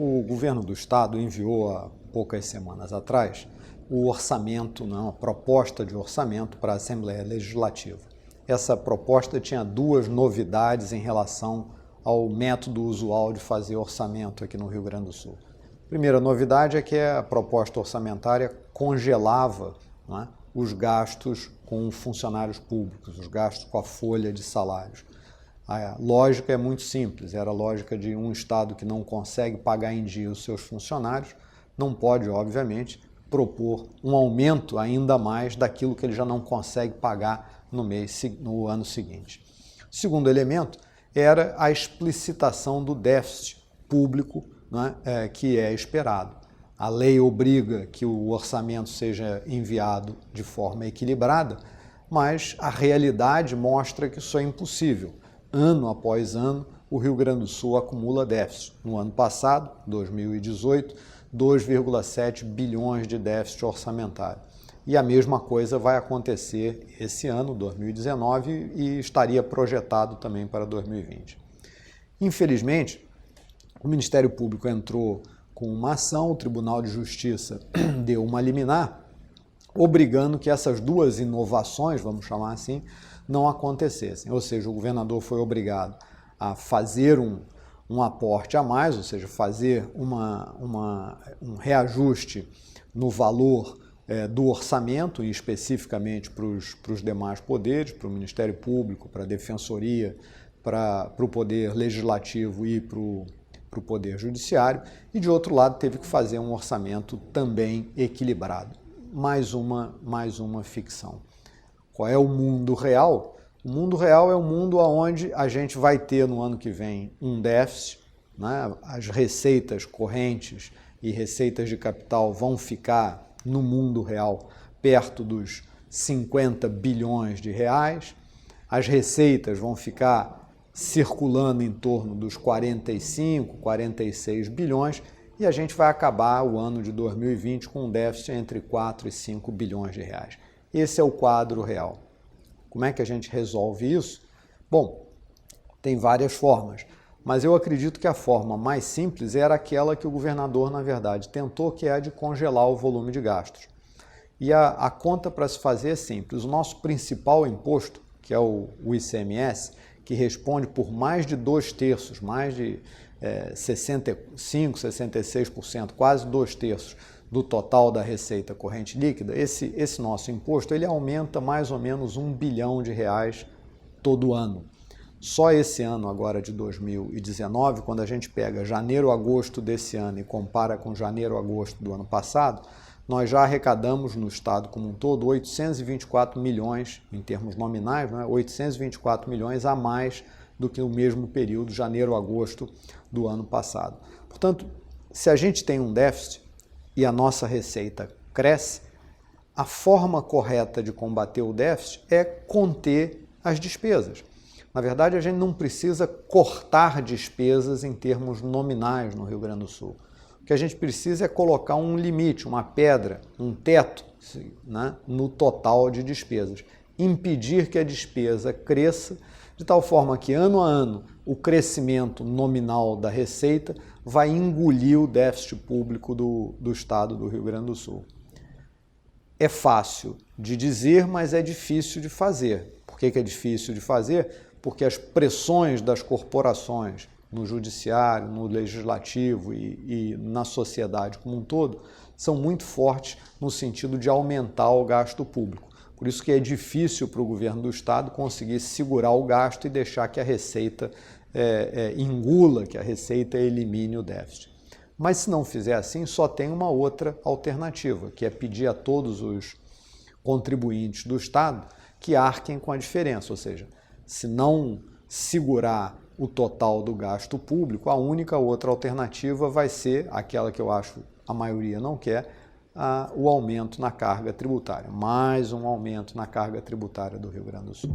O governo do estado enviou há poucas semanas atrás o orçamento, uma proposta de orçamento para a Assembleia Legislativa. Essa proposta tinha duas novidades em relação ao método usual de fazer orçamento aqui no Rio Grande do Sul. A primeira novidade é que a proposta orçamentária congelava, os gastos com funcionários públicos, os gastos com a folha de salários. A lógica é muito simples, era a lógica de um Estado que não consegue pagar em dia os seus funcionários, não pode, obviamente, propor um aumento ainda mais daquilo que ele já não consegue pagar no ano seguinte. O segundo elemento era a explicitação do déficit público, que é esperado. A lei obriga que o orçamento seja enviado de forma equilibrada, mas a realidade mostra que isso é impossível. Ano após ano, o Rio Grande do Sul acumula déficit. No ano passado, 2018, 2,7 bilhões de déficit orçamentário. E a mesma coisa vai acontecer esse ano, 2019, e estaria projetado também para 2020. Infelizmente, o Ministério Público entrou com uma ação, o Tribunal de Justiça deu uma liminar, obrigando que essas duas inovações, vamos chamar assim, não acontecessem. Ou seja, o governador foi obrigado a fazer um aporte a mais, ou seja, fazer um reajuste no valor do orçamento, e especificamente para os demais poderes, para o Ministério Público, para a Defensoria, para o Poder Legislativo e para o Poder Judiciário, e de outro lado teve que fazer um orçamento também equilibrado. Mais uma ficção. Qual é o mundo real? O mundo real é um mundo onde a gente vai ter no ano que vem um déficit, as receitas correntes e receitas de capital vão ficar no mundo real perto dos 50 bilhões de reais, as receitas vão ficar circulando em torno dos 45, 46 bilhões e a gente vai acabar o ano de 2020 com um déficit entre 4 e 5 bilhões de reais. Esse é o quadro real. Como é que a gente resolve isso? Bom, tem várias formas, mas eu acredito que a forma mais simples era aquela que o governador, na verdade, tentou, que é a de congelar o volume de gastos. E a conta para se fazer é simples. O nosso principal imposto, que é o ICMS, que responde por mais de 2/3, mais de 65%, 66%, quase 2/3 do total da receita corrente líquida, esse nosso imposto ele aumenta mais ou menos R$1 bilhão todo ano. Só esse ano agora de 2019, quando a gente pega janeiro, agosto desse ano e compara com janeiro, agosto do ano passado, nós já arrecadamos no estado como um todo 824 milhões, em termos nominais, 824 milhões a mais do que no mesmo período, janeiro, agosto do ano passado. Portanto, se a gente tem um déficit e a nossa receita cresce, a forma correta de combater o déficit é conter as despesas. Na verdade, a gente não precisa cortar despesas em termos nominais no Rio Grande do Sul. O que a gente precisa é colocar um limite, uma pedra, um teto, no total de despesas. Impedir que a despesa cresça de tal forma que, ano a ano, o crescimento nominal da receita vai engolir o déficit público do estado do Rio Grande do Sul. É fácil de dizer, mas é difícil de fazer. Por que é difícil de fazer? Porque as pressões das corporações no judiciário, no legislativo e na sociedade como um todo são muito fortes no sentido de aumentar o gasto público. Por isso que é difícil para o governo do estado conseguir segurar o gasto e deixar que a receita engula, que a receita elimine o déficit. Mas se não fizer assim, só tem uma outra alternativa, que é pedir a todos os contribuintes do estado que arquem com a diferença, ou seja, se não segurar o total do gasto público, a única outra alternativa vai ser aquela que eu acho a maioria não quer, o aumento na carga tributária, mais um aumento na carga tributária do Rio Grande do Sul.